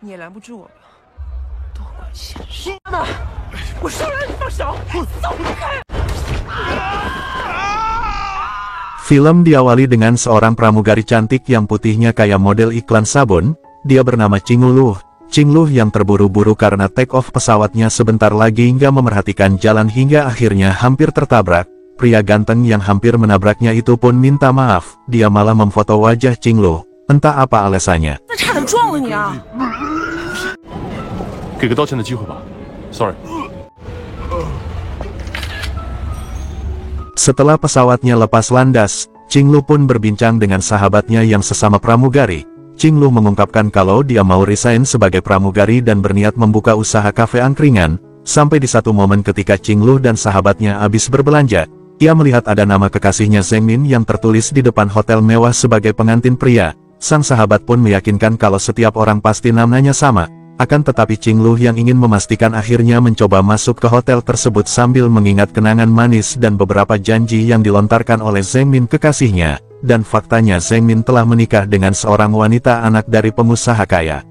你也拦不住我了，多管闲事！妈，我说让你放手，走开！ Film diawali dengan seorang pramugari cantik yang putihnya kayak model iklan sabun. Dia bernama Qing Luh. Qing Luh yang terburu-buru karena take off pesawatnya sebentar lagi nggak memerhatikan jalan hingga akhirnya hampir tertabrak. Pria ganteng yang hampir menabraknya itu pun minta maaf. Dia malah memfoto wajah Qing Luh. Entah apa alasannya. 那差点撞了你啊！给个道歉的机会吧 ，sorry。 Setelah pesawatnya lepas landas, Qing Luh pun berbincang dengan sahabatnya yang sesama pramugari. Qing Luh mengungkapkan kalau dia mau resign sebagai pramugari dan berniat membuka usaha kafe angkringan. Sampai di satu momen ketika Qing Luh dan sahabatnya habis berbelanja, ia melihat ada nama kekasihnya Zheng Min yang tertulis di depan hotel mewah sebagai pengantin pria. Sang sahabat pun meyakinkan kalau setiap orang pasti namanya sama. Akan tetapi Qing Luh yang ingin memastikan akhirnya mencoba masuk ke hotel tersebut sambil mengingat kenangan manis dan beberapa janji yang dilontarkan oleh Zheng Min kekasihnya. Dan faktanya Zheng Min telah menikah dengan seorang wanita anak dari pengusaha kaya.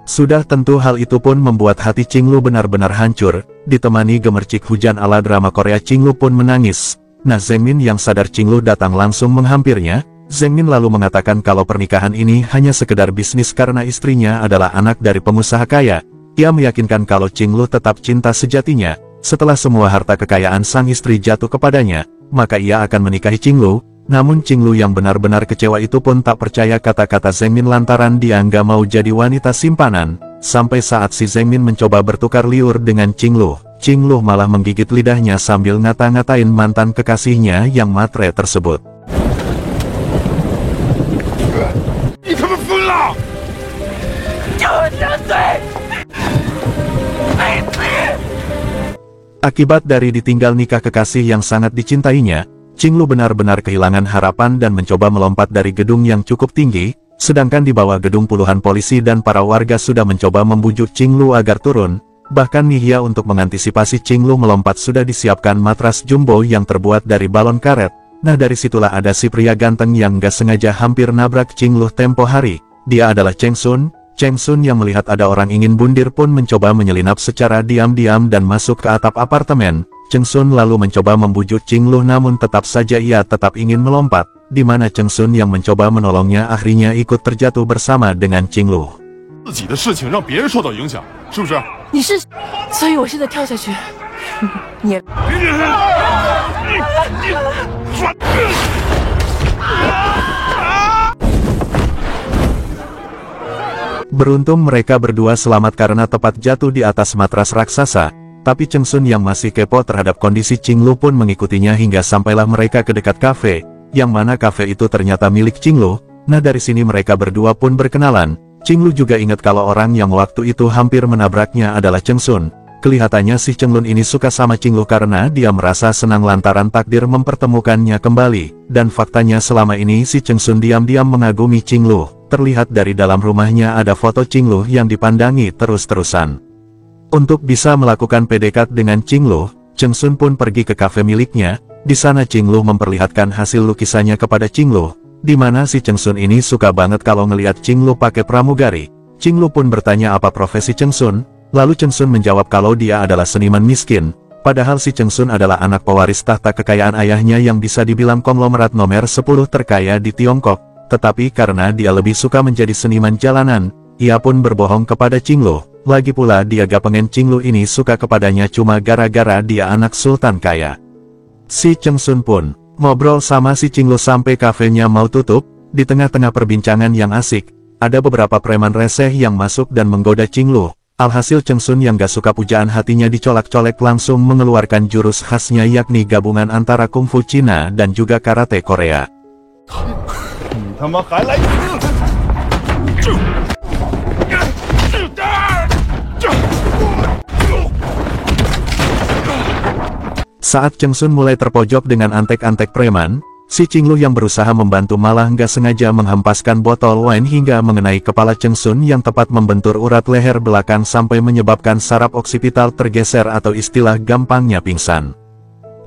Sudah tentu hal itu pun membuat hati Qing Luh benar-benar hancur. Ditemani gemercik hujan ala drama Korea, Qing Luh pun menangis. Nah, Zheng Min yang sadar Qing Luh datang langsung menghampirnya. Zheng Min lalu mengatakan kalau pernikahan ini hanya sekedar bisnis karena istrinya adalah anak dari pengusaha kaya. Ia meyakinkan kalau Qing Luh tetap cinta sejatinya. Setelah semua harta kekayaan sang istri jatuh kepadanya, maka ia akan menikahi Qing Luh. Namun Qing Luh yang benar-benar kecewa itu pun tak percaya kata-kata Zheng Min lantaran dia nggak mau jadi wanita simpanan. Sampai saat si Zheng Min mencoba bertukar liur dengan Qing Luh, Qing Luh malah menggigit lidahnya sambil ngata-ngatain mantan kekasihnya yang matre tersebut. Akibat dari ditinggal nikah kekasih yang sangat dicintainya, Qing Luh benar-benar kehilangan harapan dan mencoba melompat dari gedung yang cukup tinggi. Sedangkan di bawah gedung puluhan polisi dan para warga sudah mencoba membujuk Qing Luh agar turun. Bahkan Nihya untuk mengantisipasi Qing Luh melompat sudah disiapkan matras jumbo yang terbuat dari balon karet. Nah, dari situlah ada si pria ganteng yang gak sengaja hampir nabrak Qing Luh tempo hari. Dia adalah Cheng Sun. Cheng Sun yang melihat ada orang ingin bundir pun mencoba menyelinap secara diam-diam dan masuk ke atap apartemen. Cheng Sun lalu mencoba membujuk Qing Luh namun tetap saja ia tetap ingin melompat, di mana Cheng Sun yang mencoba menolongnya akhirnya ikut terjatuh bersama dengan Qing Luh. 自己的事情让别人受到影响，是不是？你是，所以我现在跳下去，你。 Beruntung mereka berdua selamat karena tepat jatuh di atas matras raksasa, tapi Cheng Sun yang masih kepo terhadap kondisi Qing Luh pun mengikutinya hingga sampailah mereka ke dekat kafe, yang mana kafe itu ternyata milik Qing Luh. Nah, dari sini mereka berdua pun berkenalan. Qing Luh juga ingat kalau orang yang waktu itu hampir menabraknya adalah Cheng Sun. Kelihatannya si Cheng Lun ini suka sama Qing Luh karena dia merasa senang lantaran takdir mempertemukannya kembali. Dan faktanya selama ini si Cheng Sun diam-diam mengagumi Qing Luh. Terlihat dari dalam rumahnya ada foto Qing Luh yang dipandangi terus-terusan. Untuk bisa melakukan PDKT dengan Qing Luh, Cheng Sun pun pergi ke kafe miliknya. Di sana Qing Luh memperlihatkan hasil lukisannya kepada Qing Luh, di mana si Cheng Sun ini suka banget kalau ngelihat Qing Luh pakai pramugari. Qing Luh pun bertanya apa profesi Cheng Sun, lalu Cheng Sun menjawab kalau dia adalah seniman miskin. Padahal si Cheng Sun adalah anak pewaris tahta kekayaan ayahnya yang bisa dibilang konglomerat nomor 10 terkaya di Tiongkok. Tetapi karena dia lebih suka menjadi seniman jalanan, ia pun berbohong kepada Qing Luh. Lagi pula dia gak pengen Qing Luh ini suka kepadanya cuma gara-gara dia anak sultan kaya. Si Cheng Sun pun ngobrol sama si Qing Luh sampai kafenya mau tutup. Di tengah-tengah perbincangan yang asik, ada beberapa preman reseh yang masuk dan menggoda Qing Luh. Alhasil Cheng Sun yang gak suka pujaan hatinya dicolak-colek langsung mengeluarkan jurus khasnya yakni gabungan antara kungfu Cina dan juga karate Korea. Saat Cheng Sun mulai terpojok dengan antek-antek preman, si Qing Luh yang berusaha membantu malah nggak sengaja menghempaskan botol wine hingga mengenai kepala Cheng Sun yang tepat membentur urat leher belakang sampai menyebabkan saraf oksipital tergeser atau istilah gampangnya pingsan.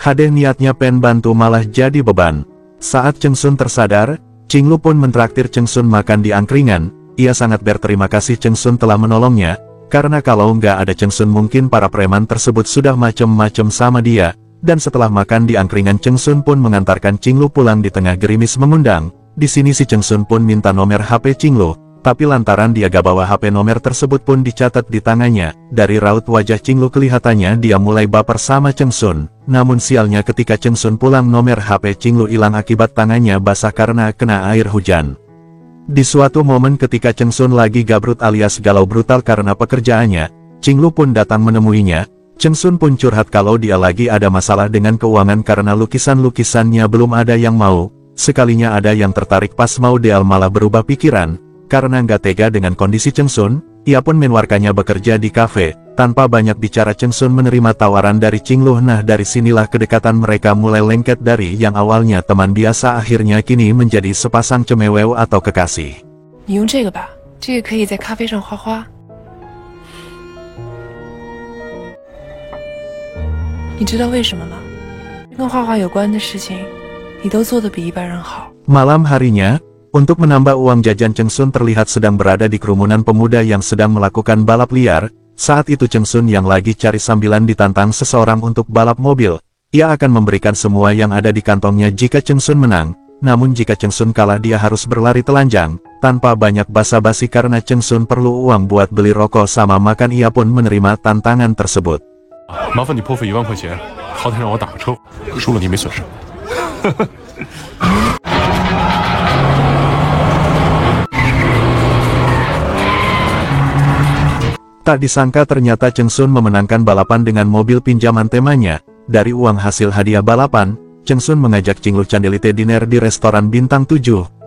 Hadeh niatnya pengen bantu malah jadi beban. Saat Cheng Sun tersadar, Qing Luh pun mentraktir Cheng Sun makan di angkringan. ia sangat berterima kasih Cheng Sun telah menolongnya, karena kalau nggak ada Cheng Sun mungkin para preman tersebut sudah macem-macem sama dia. Dan setelah makan di angkringan, Cheng Sun pun mengantarkan Qinglu pulang di tengah gerimis mengundang. Di sini si Cheng Sun pun minta nomor HP Qinglu, tapi lantaran dia gak bawa HP, nomor tersebut pun dicatat di tangannya. Dari raut wajah Qinglu kelihatannya dia mulai baper sama Cheng Sun. Namun sialnya ketika Cheng Sun pulang, nomor HP Qinglu hilang akibat tangannya basah karena kena air hujan. Di suatu momen ketika Cheng Sun lagi gabrut alias galau brutal karena pekerjaannya, Qinglu pun datang menemuinya. Cheng Sun pun curhat kalau dia lagi ada masalah dengan keuangan karena lukisan-lukisannya belum ada yang mau. Sekalinya ada yang tertarik pas mau deal malah berubah pikiran. Karena nggak tega dengan kondisi Cheng Sun, ia pun menawarkannya bekerja di kafe. Tanpa banyak bicara Cheng Sun menerima tawaran dari Qinglu. Nah dari sinilah kedekatan mereka mulai lengket, dari yang awalnya teman biasa akhirnya kini menjadi sepasang cemewew atau kekasih. 你用这个吧，这个可以在咖啡上画花。你知道为什么吗？跟画画有关的事情，你都做得比一般人好。 Malam harinya, untuk menambah uang jajan, Cheng Sun terlihat sedang berada di kerumunan pemuda yang sedang melakukan balap liar. Saat itu Cheng Sun yang lagi cari sambilan ditantang seseorang untuk balap mobil. Ia akan memberikan semua yang ada di kantongnya jika Cheng Sun menang. Namun jika Cheng Sun kalah dia harus berlari telanjang, tanpa banyak basa-basi karena Cheng Sun perlu uang buat beli rokok sama makan. Ia pun menerima tantangan tersebut. 麻烦你破费1万块钱，好歹让我打个车，输了你没损失。Tak disangka ternyata Cheng Sun memenangkan balapan dengan mobil pinjaman temannya. Dari uang hasil hadiah balapan, Cheng Sun mengajak Qinglu Candelite dinner di restoran bintang 7.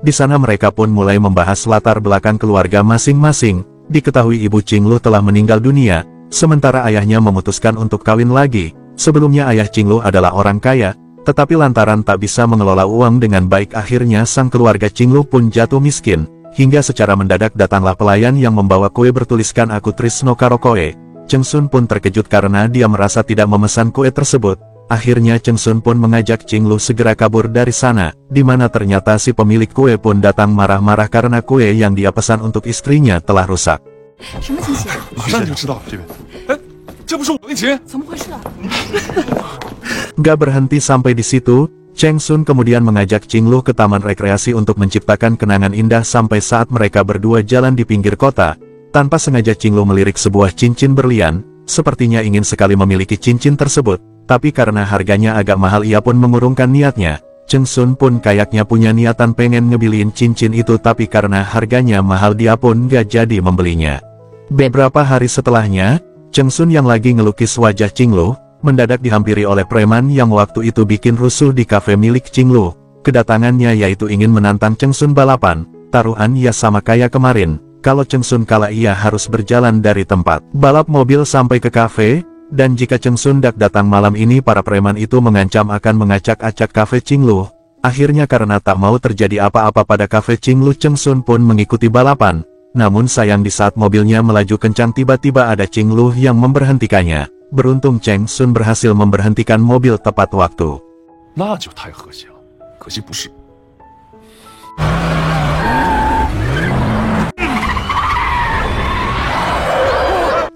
Di sana mereka pun mulai membahas latar belakang keluarga masing-masing. Diketahui ibu Qinglu telah meninggal dunia, sementara ayahnya memutuskan untuk kawin lagi. Sebelumnya ayah Qinglu adalah orang kaya, tetapi lantaran tak bisa mengelola uang dengan baik akhirnya sang keluarga Qinglu pun jatuh miskin. Hingga secara mendadak datanglah pelayan yang membawa kue bertuliskan "Aku Trisno Karo Koe". Cheng Sun pun terkejut karena dia merasa tidak memesan kue tersebut. Akhirnya Cheng Sun pun mengajak Qinglu segera kabur dari sana, di mana ternyata si pemilik kue pun datang marah-marah karena kue yang dia pesan untuk istrinya telah rusak. 什么惊喜啊？马上就知道这边。哎，这不是我的琴。怎么回事啊？ Gak berhenti sampai di situ, Cheng Sun kemudian mengajak Qinglu ke taman rekreasi untuk menciptakan kenangan indah. Sampai saat mereka berdua jalan di pinggir kota, tanpa sengaja Qinglu melirik sebuah cincin berlian. Sepertinya ingin sekali memiliki cincin tersebut, tapi karena harganya agak mahal ia pun mengurungkan niatnya. Cheng Sun pun kayaknya punya niatan pengen ngebiliin cincin itu, tapi karena harganya mahal dia pun gak jadi membelinya. Beberapa hari setelahnya, Cheng Sun yang lagi ngelukis wajah Qinglu, mendadak dihampiri oleh preman yang waktu itu bikin rusuh di kafe milik Qinglu. Kedatangannya yaitu ingin menantang Cheng Sun balapan. Taruhan ya sama kayak kemarin, kalau Cheng Sun kalah ia harus berjalan dari tempat balap mobil sampai ke kafe. Dan jika Cheng Sun datang malam ini, para preman itu mengancam akan mengacak-acak kafe Qinglu. Akhirnya karena tak mau terjadi apa-apa pada kafe Qinglu, Cheng Sun pun mengikuti balapan. Namun sayang di saat mobilnya melaju kencang tiba-tiba ada Qinglu yang memberhentikannya. Beruntung Cheng Sun berhasil memberhentikan mobil tepat waktu. 那就太和谐了，可惜不是。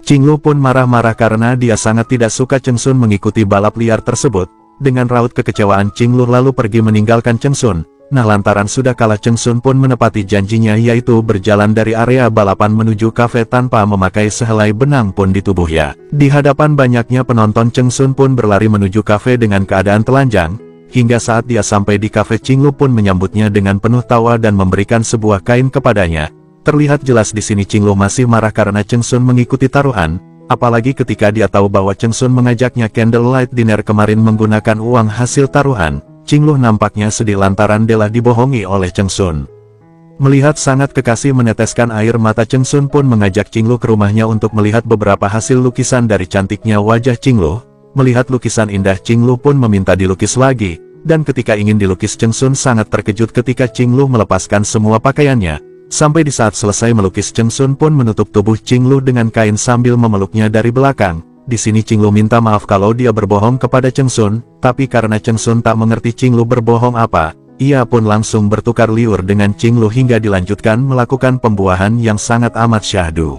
Qinglu pun marah-marah karena dia sangat tidak suka Cheng Sun mengikuti balap liar tersebut. Dengan raut kekecewaan Qinglu lalu pergi meninggalkan Cheng Sun. Nah lantaran sudah kalah, Cheng Sun pun menepati janjinya yaitu berjalan dari area balapan menuju kafe tanpa memakai sehelai benang pun di tubuhnya. Di hadapan banyaknya penonton Cheng Sun pun berlari menuju kafe dengan keadaan telanjang. Hingga saat dia sampai di kafe, Qinglu pun menyambutnya dengan penuh tawa dan memberikan sebuah kain kepadanya. Terlihat jelas di sini Qinglu masih marah karena Cheng Sun mengikuti taruhan. Apalagi ketika dia tahu bahwa Cheng Sun mengajaknya candlelight dinner kemarin menggunakan uang hasil taruhan. Qinglu nampaknya sedih lantaran dia dibohongi oleh Cheng Sun. Melihat sangat kekasih meneteskan air mata, Cheng Sun pun mengajak Qinglu ke rumahnya untuk melihat beberapa hasil lukisan dari cantiknya wajah Qinglu. Melihat lukisan indah, Qinglu pun meminta dilukis lagi. Dan ketika ingin dilukis, Cheng Sun sangat terkejut ketika Qinglu melepaskan semua pakaiannya. Sampai di saat selesai melukis, Cheng Sun pun menutup tubuh Qinglu dengan kain sambil memeluknya dari belakang. Di sini Qinglu minta maaf kalau dia berbohong kepada Cheng Sun, tapi karena Cheng Sun tak mengerti Qinglu berbohong apa, ia pun langsung bertukar liur dengan Qinglu hingga dilanjutkan melakukan pembuahan yang sangat amat syahdu.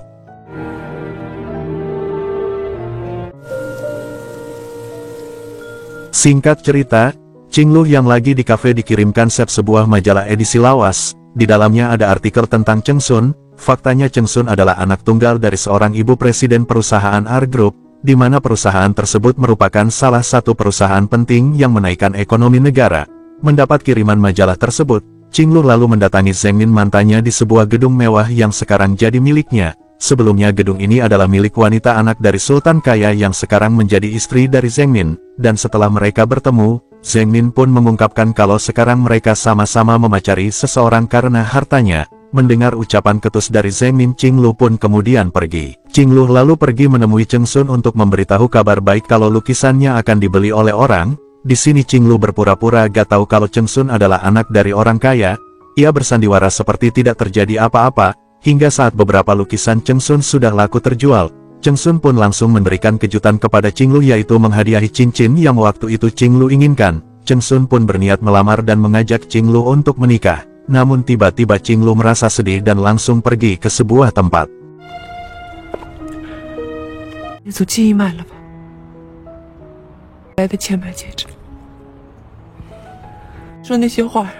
Singkat cerita, Qinglu yang lagi di kafe dikirimkan Sep sebuah majalah edisi lawas. Di dalamnya ada artikel tentang Cheng Sun. Faktanya Cheng Sun adalah anak tunggal dari seorang ibu presiden perusahaan R Group, di mana perusahaan tersebut merupakan salah satu perusahaan penting yang menaikkan ekonomi negara. Mendapat kiriman majalah tersebut, Qinglu lalu mendatangi Zheng Min mantannya di sebuah gedung mewah yang sekarang jadi miliknya. Sebelumnya gedung ini adalah milik wanita anak dari sultan kaya yang sekarang menjadi istri dari Zheng Min, dan setelah mereka bertemu, Zheng Min pun mengungkapkan kalau sekarang mereka sama-sama memacari seseorang karena hartanya. Mendengar ucapan ketus dari Zheng Min, Qinglu pun kemudian pergi. Qinglu lalu pergi menemui Cheng Sun untuk memberitahu kabar baik kalau lukisannya akan dibeli oleh orang. Di sini Qinglu berpura-pura gak tahu kalau Cheng Sun adalah anak dari orang kaya. Ia bersandiwara seperti tidak terjadi apa-apa, hingga saat beberapa lukisan Cheng Sun sudah laku terjual. Cheng Sun pun langsung memberikan kejutan kepada Qinglu, yaitu menghadiahi cincin yang waktu itu Qinglu inginkan. Cheng Sun pun berniat melamar dan mengajak Qinglu untuk menikah. Namun tiba-tiba Qinglu merasa sedih dan langsung pergi ke sebuah tempat. 你做记忆卖了吧？来的钱买戒指，说那些话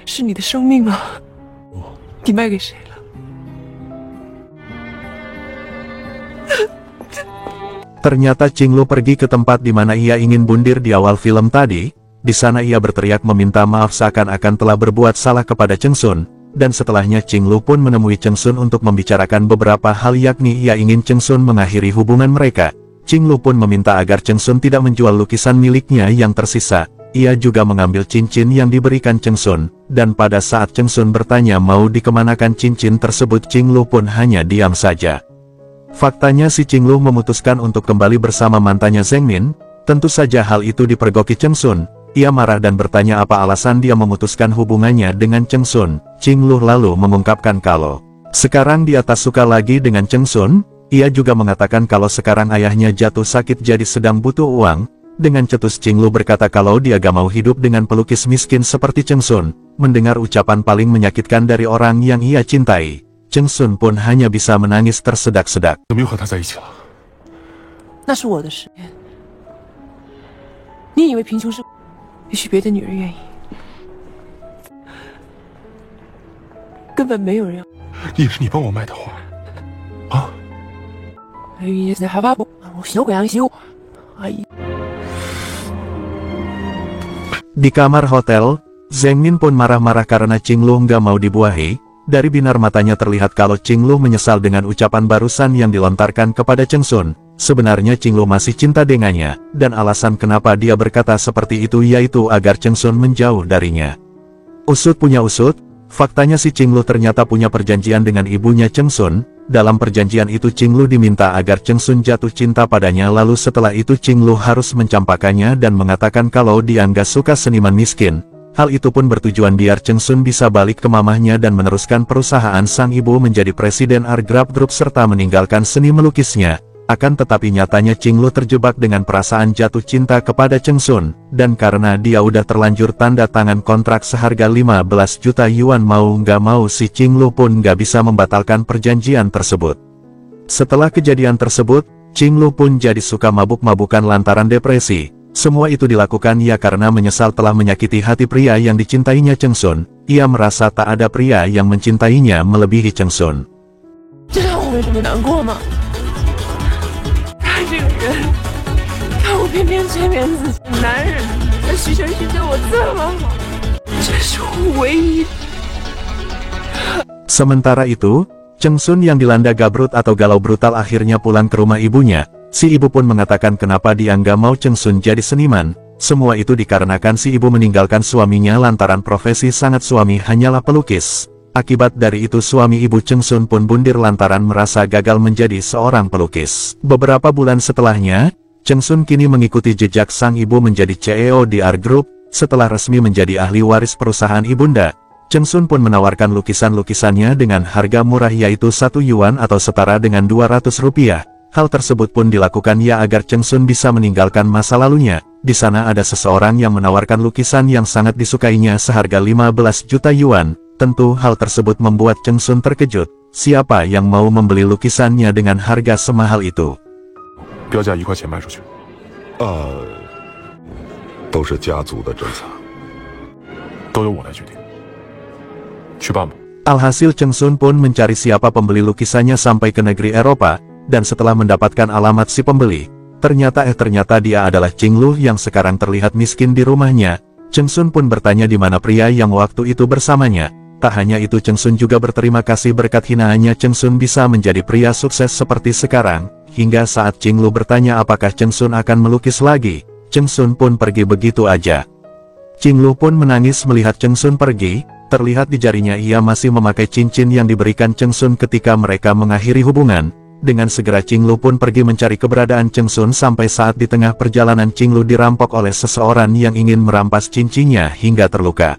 是你的生命啊！你卖给谁了？ Ternyata Qinglu pergi ke tempat di mana ia ingin bundir di awal film tadi. Di sana ia berteriak meminta maaf seakan-akan telah berbuat salah kepada Cheng Sun. Dan setelahnya Qinglu pun menemui Cheng Sun untuk membicarakan beberapa hal, yakni ia ingin Cheng Sun mengakhiri hubungan mereka. Qinglu pun meminta agar Cheng Sun tidak menjual lukisan miliknya yang tersisa. Ia juga mengambil cincin yang diberikan Cheng Sun. Dan pada saat Cheng Sun bertanya mau dikemanakan cincin tersebut, Qinglu pun hanya diam saja. Faktanya si Qinglu memutuskan untuk kembali bersama mantannya Zheng Min. Tentu saja hal itu dipergoki Cheng Sun. Ia marah dan bertanya apa alasan dia memutuskan hubungannya dengan Cheng Sun. Qinglu lalu mengungkapkan kalau sekarang dia tak suka lagi dengan Cheng Sun. Ia juga mengatakan kalau sekarang ayahnya jatuh sakit jadi sedang butuh uang. Dengan cetus Qinglu berkata kalau dia gak mau hidup dengan pelukis miskin seperti Cheng Sun. Mendengar ucapan paling menyakitkan dari orang yang ia cintai, Cheng Sun pun hanya bisa menangis tersedak-sedak. 怎么又和他在一起了？ 那是我的事业。你以为贫穷是？也许别的女人愿意，根本没有人要。也是你帮我卖的花啊！ Di kamar hotel, Zheng Min pun marah-marah karena Qinglu nggak mau dibuahi. Dari binar matanya terlihat kalau Qinglu menyesal dengan ucapan barusan yang dilontarkan kepada Cheng Sun. Sebenarnya Qinglu masih cinta dengannya, dan alasan kenapa dia berkata seperti itu yaitu agar Cheng Sun menjauh darinya. Usut punya usut, faktanya si Qinglu ternyata punya perjanjian dengan ibunya Cheng Sun. Dalam perjanjian itu Qinglu diminta agar Cheng Sun jatuh cinta padanya, lalu setelah itu Qinglu harus mencampakannya dan mengatakan kalau dia nggak suka seniman miskin. Hal itu pun bertujuan biar Cheng Sun bisa balik ke mamahnya dan meneruskan perusahaan sang ibu menjadi presiden R Group serta meninggalkan seni melukisnya. Akan tetapi nyatanya Qinglu terjebak dengan perasaan jatuh cinta kepada Cheng Sun, dan karena dia udah terlanjur tanda tangan kontrak seharga 15 juta yuan, mau nggak mau si Qinglu pun nggak bisa membatalkan perjanjian tersebut. Setelah kejadian tersebut, Qinglu pun jadi suka mabuk-mabukan lantaran depresi. Semua itu dilakukan ia karena menyesal telah menyakiti hati pria yang dicintainya Cheng Sun. Ia merasa tak ada pria yang mencintainya melebihi Cheng Sun. 知道我为什么难过吗？他这个人，看我偏偏催眠自己，男人，他徐晨旭对我这么好，这是我唯一。 Sementara itu, Cheng Sun yang dilanda gabrut atau galau brutal akhirnya pulang ke rumah ibunya. Si ibu pun mengatakan kenapa dia nggak mau Cheng Sun jadi seniman. Semua itu dikarenakan si ibu meninggalkan suaminya lantaran profesi sang suami hanyalah pelukis. Akibat dari itu suami ibu Cheng Sun pun bundir lantaran merasa gagal menjadi seorang pelukis. Beberapa bulan setelahnya, Cheng Sun kini mengikuti jejak sang ibu menjadi CEO di R Group. Setelah resmi menjadi ahli waris perusahaan ibunda, Cheng Sun pun menawarkan lukisan-lukisannya dengan harga murah yaitu 1 yuan atau setara dengan 200 rupiah. Hal tersebut pun dilakukan ya agar Cheng Sun bisa meninggalkan masa lalunya. di sana ada seseorang yang menawarkan lukisan yang sangat disukainya seharga 15 juta yuan. Tentu hal tersebut membuat Cheng Sun terkejut. Siapa yang mau membeli lukisannya dengan harga semahal itu? 标价1块钱卖出去。都是家族的政策，都由我来决定。去办吧。 Alhasil Cheng Sun pun mencari siapa pembeli lukisannya sampai ke negeri Eropa, dan setelah mendapatkan alamat si pembeli, ternyata dia adalah Ching Lu yang sekarang terlihat miskin di rumahnya. Cheng Sun pun bertanya di mana pria yang waktu itu bersamanya. Tak hanya itu, Cheng Sun juga berterima kasih berkat hinaannya Cheng Sun bisa menjadi pria sukses seperti sekarang. Hingga saat Ching Lu bertanya apakah Cheng Sun akan melukis lagi, Cheng Sun pun pergi begitu aja. Ching Lu pun menangis melihat Cheng Sun pergi. Terlihat di jarinya ia masih memakai cincin yang diberikan Cheng Sun ketika mereka mengakhiri hubungan. Dengan segera Ching Lu pun pergi mencari keberadaan Cheng Sun sampai saat di tengah perjalanan Ching Lu dirampok oleh seseorang yang ingin merampas cincinnya hingga terluka.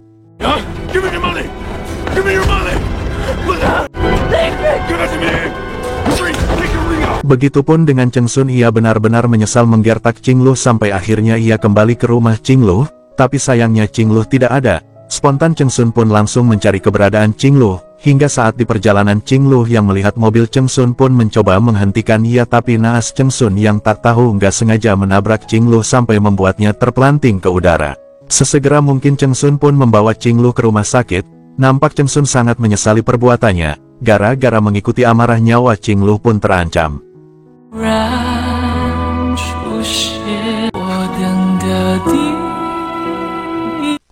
Begitupun dengan Cheng Sun, ia benar-benar menyesal menggertak Ching Lu sampai akhirnya ia kembali ke rumah Ching Lu, tapi sayangnya Ching Lu tidak ada. Spontan Cheng Sun pun langsung mencari keberadaan Ching Lu, hingga saat di perjalanan Ching Lu yang melihat mobil Cheng Sun pun mencoba menghentikan ia, tapi naas Cheng Sun yang tak tahu nggak sengaja menabrak Ching Lu sampai membuatnya terpelanting ke udara. Sesegera mungkin Cheng Sun pun membawa Ching Lu ke rumah sakit. Nampak Cheng Sun sangat menyesali perbuatannya, gara-gara mengikuti amarah nyawa Ching Lu pun terancam.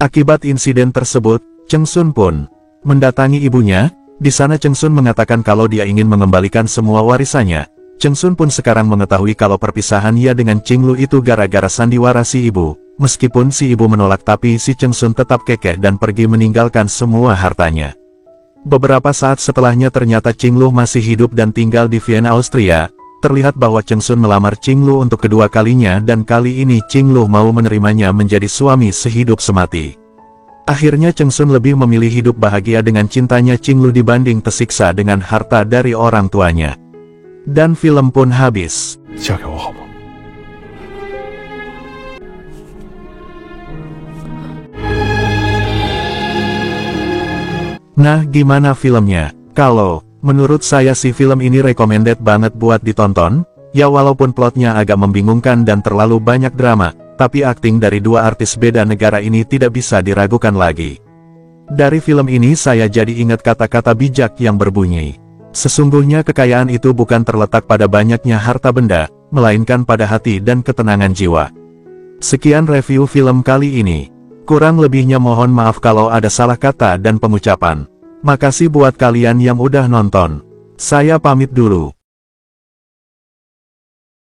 Akibat insiden tersebut, Cheng Sun pun mendatangi ibunya. Di sana Cheng Sun mengatakan kalau dia ingin mengembalikan semua warisannya. Cheng Sun pun sekarang mengetahui kalau perpisahan ia dengan Ching Lu itu gara-gara sandiwara si ibu. Meskipun si ibu menolak, tapi si Cheng Sun tetap kekeh dan pergi meninggalkan semua hartanya. Beberapa saat setelahnya ternyata Ching Lu masih hidup dan tinggal di Vienna, Austria. Terlihat bahwa Cheng Sun melamar Ching Lu untuk kedua kalinya, dan kali ini Ching Lu mau menerimanya menjadi suami sehidup semati. Akhirnya Cheng Sun lebih memilih hidup bahagia dengan cintanya Ching Lu dibanding tersiksa dengan harta dari orang tuanya. Dan film pun habis. Nah, gimana filmnya? Kalau menurut saya sih film ini recommended banget buat ditonton. Ya walaupun plotnya agak membingungkan dan terlalu banyak drama, tapi akting dari dua artis beda negara ini tidak bisa diragukan lagi. Dari film ini saya jadi ingat kata-kata bijak yang berbunyi, sesungguhnya kekayaan itu bukan terletak pada banyaknya harta benda, melainkan pada hati dan ketenangan jiwa. Sekian review film kali ini. Kurang lebihnya mohon maaf kalau ada salah kata dan pengucapan. Makasih buat kalian yang udah nonton. Saya pamit dulu.